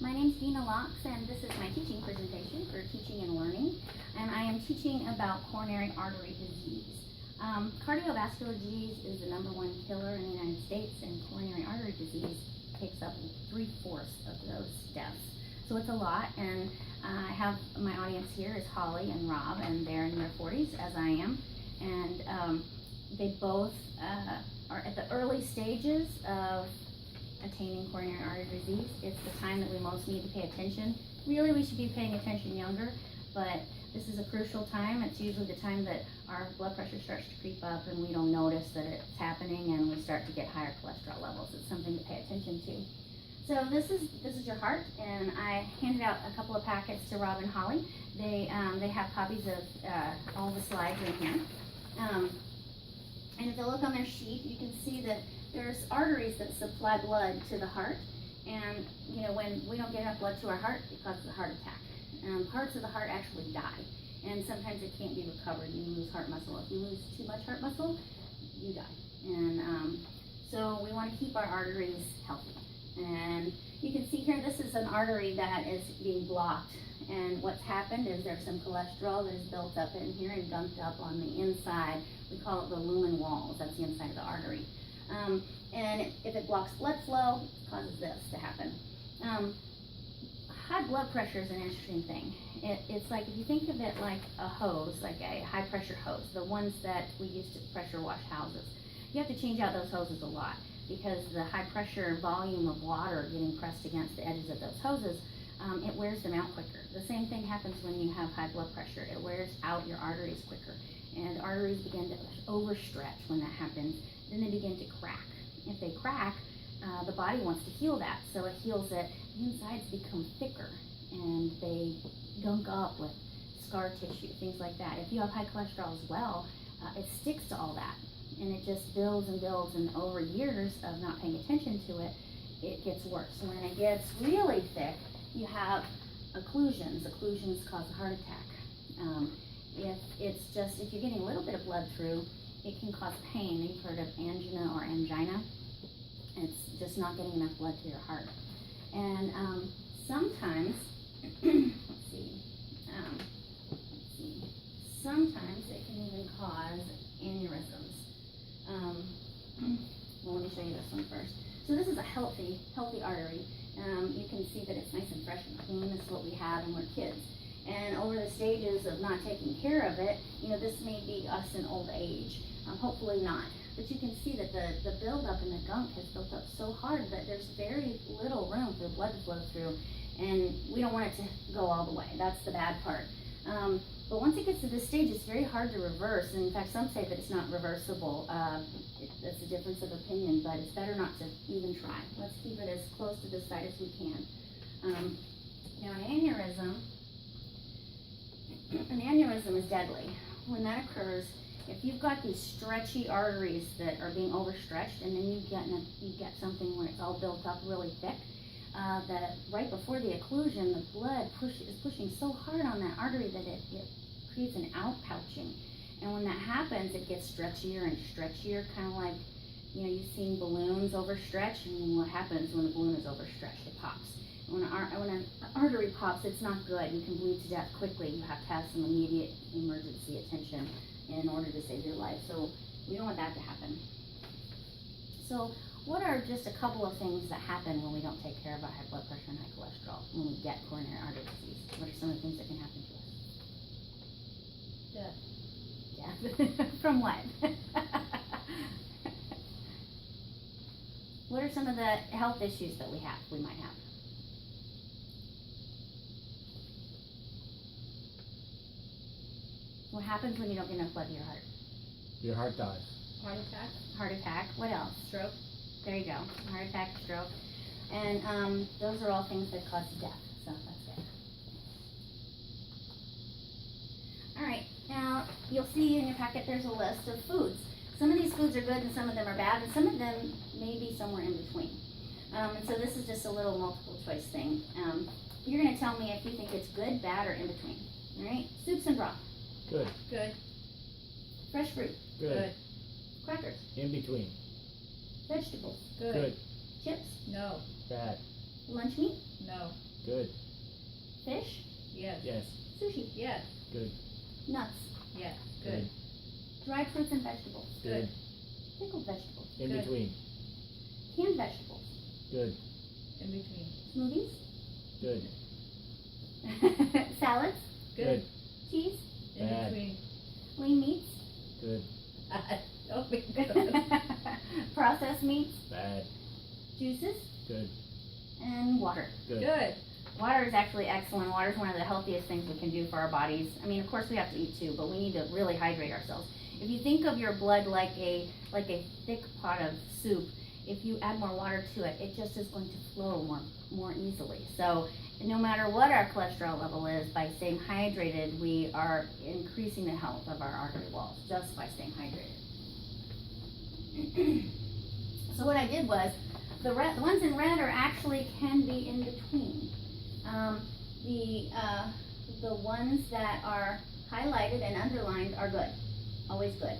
My name is Dina Locks, and this is my teaching presentation for teaching and learning. And I am teaching about coronary artery disease. Cardiovascular disease is the #1 killer in the United States, and coronary artery disease takes up 3/4 of those deaths. So it's a lot, and I have my audience here is Holly and Rob, and they're in their 40s, as I am. And they both are at the early stages of attaining coronary artery disease. It's the time that we most need to pay attention. Really, we should be paying attention younger, but this is a crucial time. It's usually the time that our blood pressure starts to creep up and we don't notice that it's happening, and we start to get higher cholesterol levels. It's something to pay attention to. So this is your heart, and I handed out a couple of packets to Rob and Holly. They have copies of all the slides in here. And if you look on their sheet, you can see that there's arteries that supply blood to the heart. And you know, when we don't get enough blood to our heart, it causes a heart attack. Parts of the heart actually die, and sometimes it can't be recovered. You lose heart muscle. If you lose too much heart muscle, you die. And so we want to keep our arteries healthy. And you can see here, this is an artery that is being blocked. And what's happened is there's some cholesterol that is built up in here and dumped up on the inside. We call it the lumen walls. That's the inside of the artery. And if it blocks blood flow, it causes this to happen. High blood pressure is an interesting thing. It's like, if you think of it like a hose, like a high pressure hose, the ones that we use to pressure wash houses. You have to change out those hoses a lot, because the high pressure volume of water getting pressed against the edges of those hoses, it wears them out quicker. The same thing happens when you have high blood pressure. It wears out your arteries quicker. And arteries begin to overstretch when that happens. Then they begin to crack. If they crack, the body wants to heal that, so it heals it. The insides become thicker, and they gunk up with scar tissue, things like that. If you have high cholesterol as well, it sticks to all that, and it just builds and builds, and over years of not paying attention to it, it gets worse. So when it gets really thick, you have occlusions. Occlusions cause a heart attack. If you're getting a little bit of blood through, it can cause pain. You've heard of angina or angina. It's just not getting enough blood to your heart. And sometimes, sometimes it can even cause aneurysms. Well, let me show you this one first. So this is a healthy artery. You can see that it's nice and fresh and clean. This is what we had when we're kids. And over the stages of not taking care of it, you know, this may be us in old age. Hopefully not. But you can see that the buildup and the gunk has built up so hard that there's very little room for the blood to flow through. And we don't want it to go all the way. That's the bad part. But once it gets to this stage, it's very hard to reverse. And in fact, some say that it's not reversible. That's a difference of opinion, but it's better not to even try. Let's keep it as close to this side as we can. Now, an aneurysm is deadly. When that occurs, if you've got these stretchy arteries that are being overstretched, and then you get something where it's all built up really thick, that right before the occlusion, the blood is pushing so hard on that artery that it creates an outpouching. And when that happens, it gets stretchier and stretchier, kind of like, you know, you've seen balloons overstretch, and what happens when the balloon is overstretched? It pops. When an artery pops, it's not good. You can bleed to death quickly. You have to have some immediate emergency attention in order to save your life. So we don't want that to happen. So what are just a couple of things that happen when we don't take care of our high blood pressure and high cholesterol when we get coronary artery disease? What are some of the things that can happen to us? Death. From what? What are some of the health issues that we might have? What happens when you don't get enough blood to your heart? Your heart dies. Heart attack. Heart attack. What else? Stroke. There you go. Heart attack, stroke. And those are all things that cause death. So that's it. All right. Now, you'll see in your packet there's a list of foods. Some of these foods are good and some of them are bad, and some of them may be somewhere in between. And so this is just a little multiple choice thing. You're going to tell me if you think it's good, bad, or in between. All right? Soups and broth. Good. Good. Fresh fruit. Good. Crackers. In between. Vegetables. Good. Good. Chips. No. Bad. Lunch meat, No. Good. fish, Yes. Yes. sushi, Yes. Good. nuts, Yes. Good. dried fruits and vegetables, Good. pickled vegetables, In Good. between. canned vegetables, Good. In between. smoothies, Good. salads, Good. cheese, In Bad. between. lean meats, Good. Don't be good. processed meats, Bad. juices, Good. and water. Good. Good. Water is actually excellent. Water is one of the healthiest things we can do for our bodies. I mean, of course we have to eat too, but we need to really hydrate ourselves. If you think of your blood like a thick pot of soup, if you add more water to it, it just is going to flow more easily. So no matter what our cholesterol level is, by staying hydrated, we are increasing the health of our artery walls just by staying hydrated. So what I did was, the ones in red are actually can be in between. The ones that are highlighted and underlined are good, always good.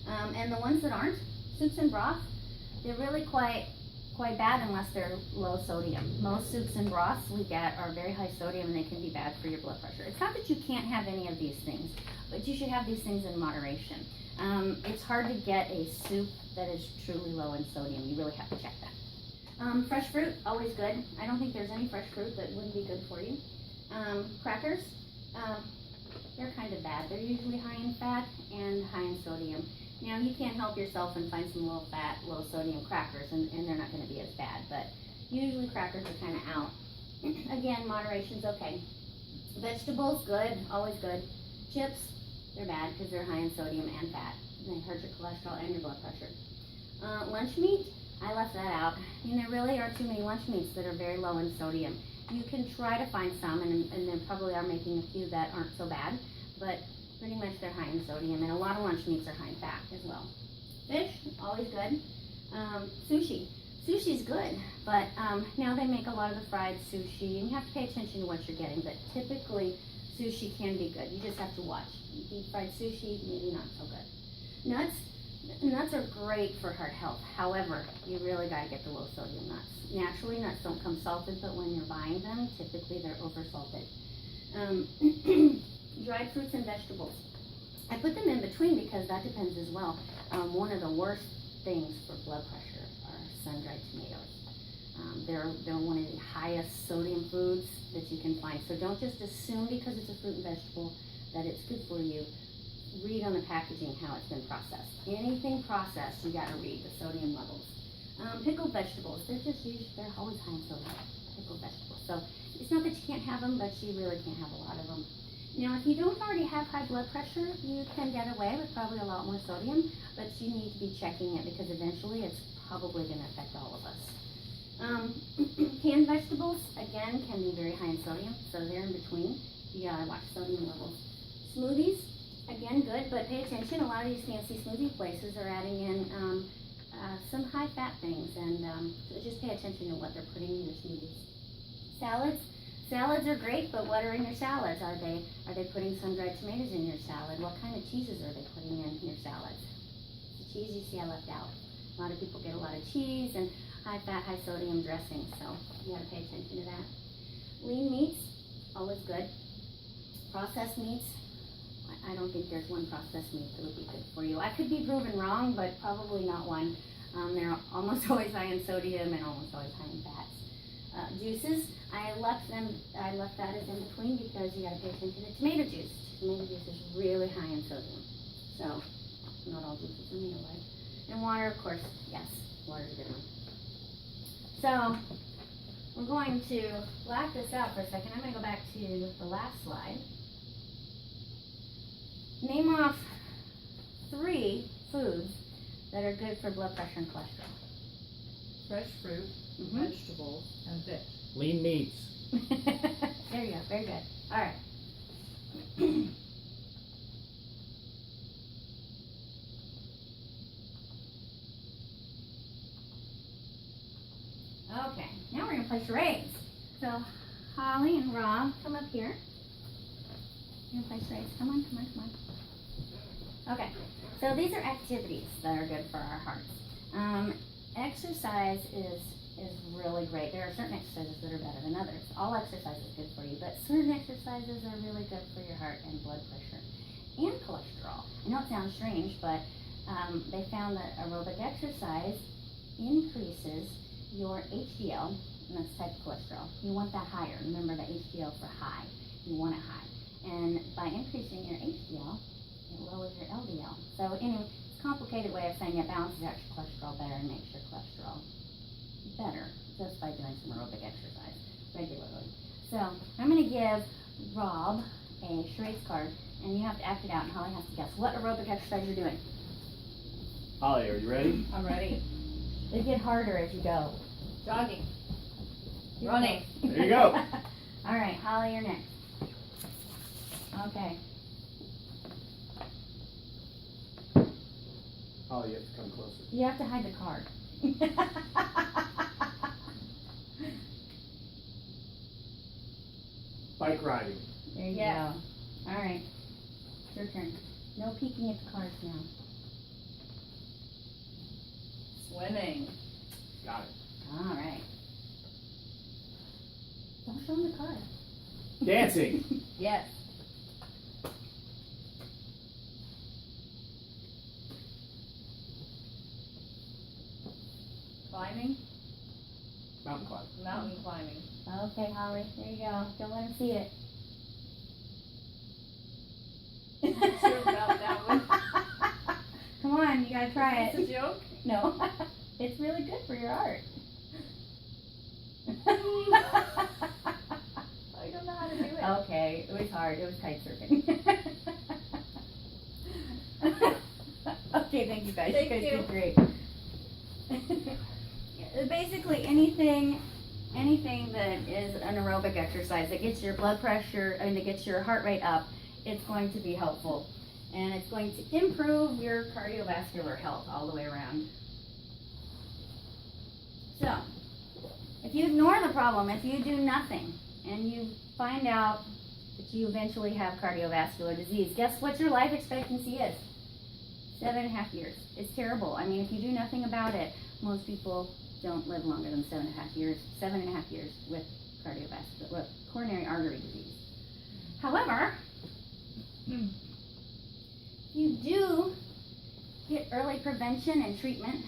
And the ones that aren't, soups and broth, they're really quite bad unless they're low sodium. Most soups and broths we get are very high sodium and they can be bad for your blood pressure. It's not that you can't have any of these things, but you should have these things in moderation. It's hard to get a soup that is truly low in sodium. You really have to check that. Fresh fruit, always good. I don't think there's any fresh fruit that wouldn't be good for you. Crackers, they're kind of bad. They're usually high in fat and high in sodium. Now, you can't help yourself and find some low fat, low sodium crackers, and they're not going to be as bad, but usually crackers are kind of out. Again, moderation's okay. Vegetables, good, always good. Chips, they're bad because they're high in sodium and fat, and they hurt your cholesterol and your blood pressure. Lunch meat, I left that out. I mean, there really are too many lunch meats that are very low in sodium. You can try to find some, and there probably are making a few that aren't so bad, but pretty much they're high in sodium, and a lot of lunch meats are high in fat as well. Fish, always good. Sushi. Sushi's good, but now they make a lot of the fried sushi, and you have to pay attention to what you're getting, but typically sushi can be good. You just have to watch. Deep fried sushi, maybe not so good. Nuts are great for heart health. However, you really gotta get the low sodium nuts. Naturally, nuts don't come salted, but when you're buying them, typically they're over salted. Dried fruits and vegetables. I put them in between because that depends as well. One of the worst things for blood pressure are sun-dried tomatoes. They're one of the highest sodium foods that you can find. So don't just assume because it's a fruit and vegetable that it's good for you. Read on the packaging how it's been processed. Anything processed, you gotta read the sodium levels. Pickled vegetables, they're always high in sodium, pickled vegetables. So it's not that you can't have them, but you really can't have a lot of them. Now, if you don't already have high blood pressure, you can get away with probably a lot more sodium, but you need to be checking it because eventually it's probably gonna affect all of us. Canned vegetables, again, can be very high in sodium, so they're in between. You gotta watch sodium levels. Smoothies, again, good, but pay attention. A lot of these fancy smoothie places are adding in some high fat things, and so just pay attention to what they're putting in your smoothies. Salads are great, but what are in your salads? Are they putting sun-dried tomatoes in your salad? What kind of cheeses are they putting in your salads? The cheese you see I left out. A lot of people get a lot of cheese and high fat, high sodium dressing, so you gotta pay attention to that. Lean meats, always good. Processed meats, I don't think there's one processed meat that would be good for you. I could be proven wrong, but probably not one. They're almost always high in sodium and almost always high in fats. Juices, I left that as in between because you gotta pay attention to tomato juice. Tomato juice is really high in sodium. So, not all juices are made alike. And water, of course, yes, water's a good one. So, we're going to black this out for a second. I'm gonna go back to the last slide. Name off 3 foods that are good for blood pressure and cholesterol. Fresh fruit, vegetables, and fish. Lean meats. There you go, very good. All right. Okay, now we're gonna play charades. So, Holly and Rob, come up here. You're gonna play charades. Come on. Okay, so these are activities that are good for our hearts. Exercise is is really great. There are certain exercises that are better than others. All exercise is good for you, but certain exercises are really good for your heart and blood pressure and cholesterol. I know it sounds strange, but they found that aerobic exercise increases your HDL, and that's type of cholesterol. You want that higher. Remember the HDL for high. You want it high. And by increasing your HDL, it lowers your LDL. So anyway, it's a complicated way of saying it balances out your cholesterol better and makes your cholesterol better just by doing some aerobic exercise regularly. So I'm going to give Rob a charades card, and you have to act it out, and Holly has to guess what aerobic exercise you're doing. Holly, are you ready? I'm ready. They get harder as you go. Jogging. Running. There you go. All right, Holly, you're next. Okay. Holly, you have to come closer. You have to hide the card. Bike riding. There you Yes. go. All right. It's your turn. No peeking at the cards now. Swimming. Got it. All right. Don't show them the card. Dancing. Yes. Climbing. Mountain climb. Mountain climbing. Okay, Holly. There you go. Don't let him see it. Not sure about that one. Come on, you gotta try Is this it. a joke? No, it's really good for your heart. I don't know how to do it. Okay, it was hard. It was kite surfing. Okay, thank you guys. Thank you guys you. did great. Basically, anything that is an aerobic exercise that gets your blood pressure and that gets your heart rate up, it's going to be helpful, and it's going to improve your cardiovascular health all the way around. So, if you ignore the problem, if you do nothing, and you find out that you eventually have cardiovascular disease, guess what your life expectancy is? 7.5 years. It's terrible. I mean, if you do nothing about it, most people don't live longer than 7.5 years. 7.5 years with coronary artery disease. However, you do get early prevention and treatment.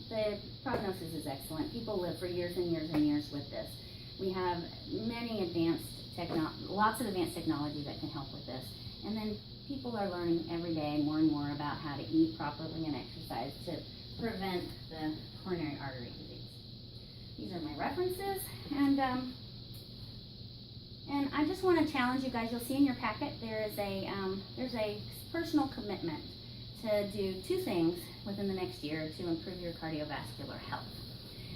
The prognosis is excellent. People live for years and years and years with this. We have lots of advanced technology that can help with this. And then people are learning every day more and more about how to eat properly and exercise to prevent the coronary artery disease. These are my references, and I just want to challenge you guys. You'll see in your packet there's a personal commitment to do 2 things within the next year to improve your cardiovascular health.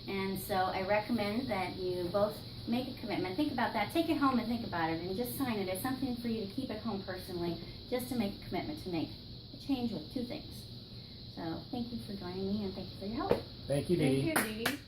And so I recommend that you both make a commitment. Think about that. Take it home and think about it, and just sign it as something for you to keep at home personally, just to make a commitment to make a change with 2 things. So thank you for joining me, and thank you for your help. Thank you, Dee. Thank you, Dee Dee.